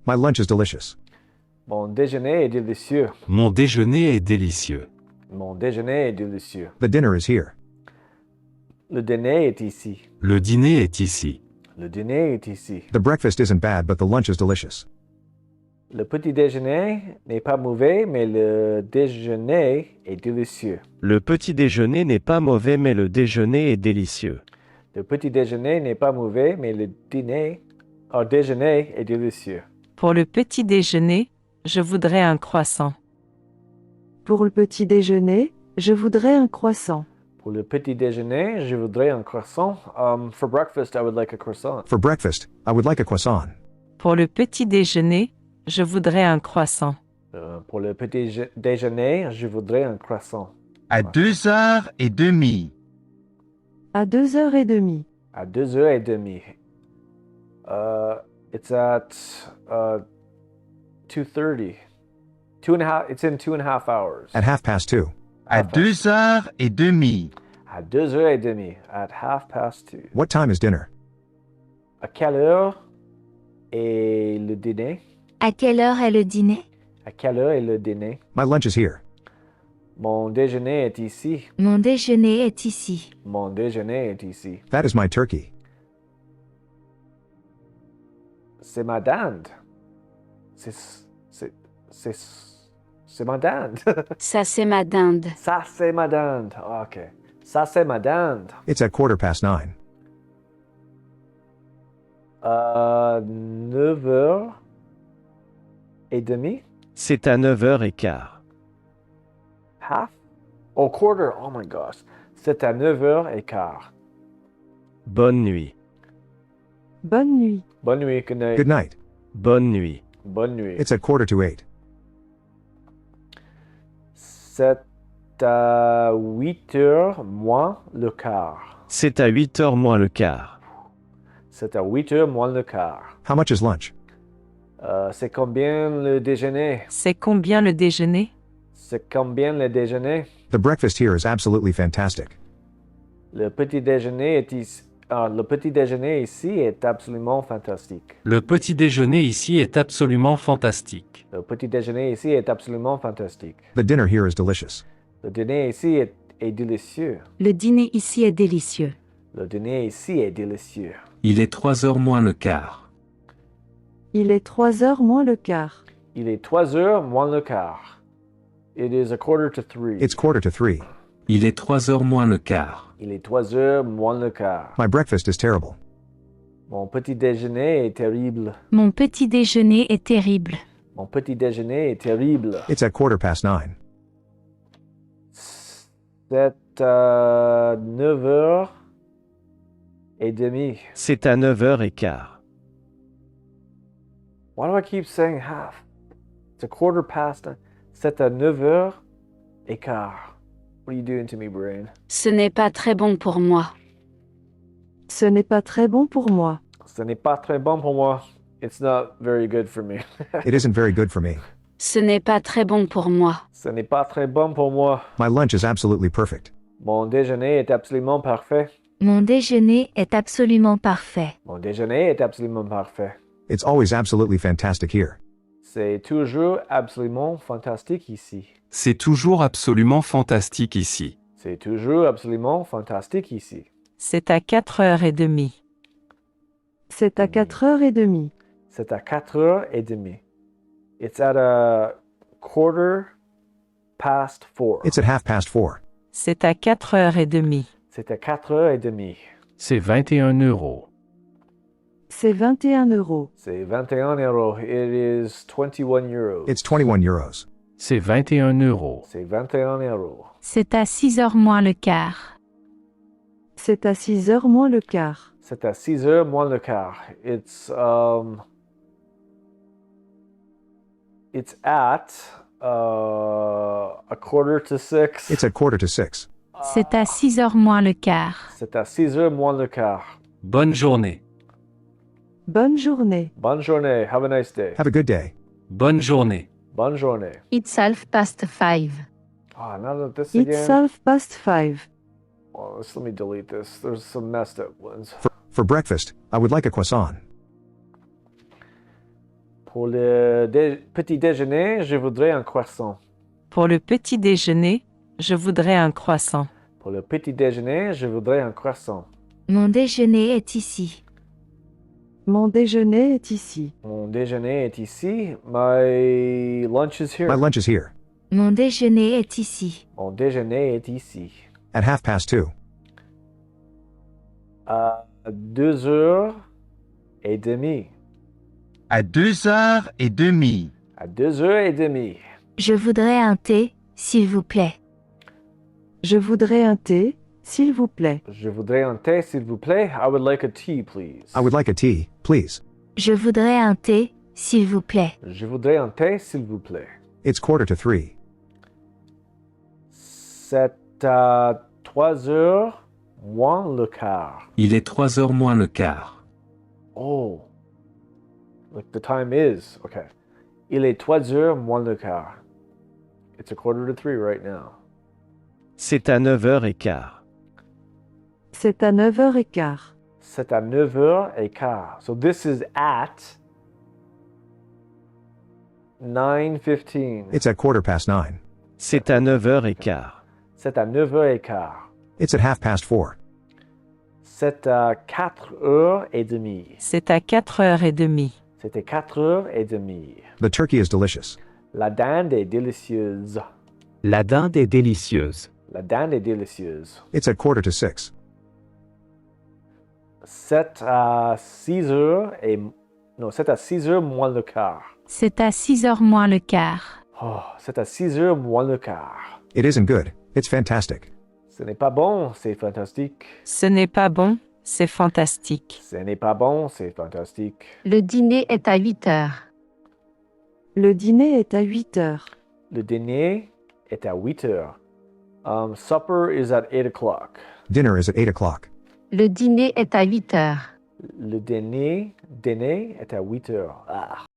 My lunch is delicious. Mon déjeuner est délicieux. Mon déjeuner est délicieux. Mon déjeuner est délicieux. The dinner is here. Le dîner est ici. Le dîner est ici. Le dîner est ici. The breakfast isn't bad, but the lunch is delicious. Le petit déjeuner n'est pas mauvais, mais le déjeuner est délicieux. Le petit déjeuner n'est pas mauvais, mais le déjeuner est délicieux. Le petit déjeuner n'est pas mauvais, mais le déjeuner est délicieux. Pour le petit déjeuner, je voudrais un croissant. Pour le petit déjeuner, je voudrais un croissant. Pour le petit déjeuner, je voudrais un croissant. For breakfast, I would like a croissant. For breakfast, I would like a croissant. Pour le petit déjeuner, je voudrais un croissant. Pour le petit déjeuner, je voudrais un croissant. À 2h30. À 2h30. À 2h30. It's at 2:30. It's in 2.5 hours. At 2:30. À 2h30. À 2h30. At 2:30. What time is dinner? À quelle heure est le dîner? À quelle heure est le dîner? À quelle heure est le dîner? My lunch is here. Mon déjeuner est ici. Mon déjeuner est ici. Mon déjeuner est ici. That is my turkey. C'est ma dinde. C'est ma dinde. Ça, c'est ma dinde. Ça, c'est ma dinde. OK. Ça, c'est ma dinde. It's at 9:15. 9h30. C'est à 9h15. Half? Oh, quarter. Oh my gosh. C'est à 9h15. Bonne nuit. Bonne nuit. Bonne nuit. Good night. Good night. Bonne nuit. Bonne nuit. It's at 7:45. C'est à 8h moins le quart. C'est à 8h moins le quart. C'est à 8h moins le quart. How much is lunch? C'est combien le déjeuner? C'est combien le déjeuner? C'est combien le déjeuner? The breakfast here is absolutely fantastic. Le petit déjeuner est ici. Le petit déjeuner ici est absolument fantastique. Le petit déjeuner ici est absolument fantastique. Le petit déjeuner ici est absolument fantastique. The dinner here is delicious. Le dîner ici est délicieux. Le dîner ici est délicieux. Le dîner ici est délicieux. Il est 3h moins le quart. Il est 3h moins le quart. Il est 3h moins le quart. It is 2:45. It's 2:45. Il est 3h moins le quart. Il est 3h moins le quart. My breakfast is terrible. Mon petit déjeuner est terrible. Mon petit déjeuner est terrible. Mon petit déjeuner est terrible. It's at 9:15. C'est à 9h30. C'est à 9h15. Why do I keep saying half? It's a 9:15. C'est à 9h15. What are you doing to me, brain? Ce n'est pas très bon pour moi. Ce n'est pas très bon pour moi. Ce n'est pas très bon pour moi. It's not very good for me. It isn't very good for me. Ce n'est pas très bon pour moi. Ce n'est pas très bon pour moi. My lunch is absolutely perfect. Mon déjeuner est absolument parfait. Mon déjeuner est absolument parfait. Mon déjeuner est absolument parfait. It's always absolutely fantastic here. C'est toujours absolument fantastique ici. C'est toujours absolument fantastique ici. C'est toujours absolument fantastique ici. C'est à 4h30. C'est à 4h30. C'est à 4h30. It's at a 4:15. It's at 4:30. C'est à 4h30. C'est à 4h30. C'est 21 €. C'est 21 euros. C'est 21 euros. It is 21 euros. It's 21 euros. C'est 21 €. C'est 21 euros. C'est à 6h moins le quart. C'est à 6h moins le quart. C'est à 6h moins le quart. It's at 5:45. It's at 5:45. C'est à 6h moins le quart. C'est à 6h moins le quart. Bonne journée. Bonne journée. Bonne journée. Have a nice day. Have a good day. Bonne journée. Bonne journée. It's 5:30. Now that this It's again. 5:30. Well, let me delete this. There's some messed up ones. For breakfast, I would like a croissant. Pour le petit déjeuner, je voudrais un croissant. Pour le petit déjeuner, je voudrais un croissant. Pour le petit déjeuner, je voudrais un croissant. Mon déjeuner est ici. Mon déjeuner est ici. Mon déjeuner est ici. My lunch is here. My lunch is here. Mon déjeuner est ici. Mon déjeuner est ici. At 2:30. À 2h30. À 2h30. À 2h30. Je voudrais un thé, s'il vous plaît. Je voudrais un thé, s'il vous plaît. Je voudrais un thé, s'il vous plaît. I would like a tea, please. I would like a tea, please. Je voudrais un thé, s'il vous plaît. Je voudrais un thé, s'il vous plaît. It's 2:45. C'est à 3h moins le quart. Il est 3 heures moins le quart. Oh. Like the time is. Okay. Il est 3h moins le quart. It's 2:45 right now. C'est à 9h15. C'est à 9h15. C'est à 9h15. So this is at 9:15. It's at 9:15. C'est à 9h15. C'est à 9h15. It's at 4:30. C'est à 4h30. C'est à 4h30. C'était 4h30. The turkey is delicious. La dinde est délicieuse. La dinde est délicieuse. La dinde est délicieuse. It's at 5:45. C'est à 6h et... Non, c'est à 6h moins le quart. C'est à 6h moins le quart. Oh, c'est à 6h moins le quart. It isn't good. It's fantastic. Ce n'est pas bon, c'est fantastique. Ce n'est pas bon, c'est fantastique. Ce n'est pas bon, c'est fantastique. Le dîner est à 8h. Le dîner est à 8h. Le dîner est à 8h. Supper is at 8 o'clock. Dinner is at 8 o'clock. Le dîner est à 8h. Le dîner est à 8h. Ah.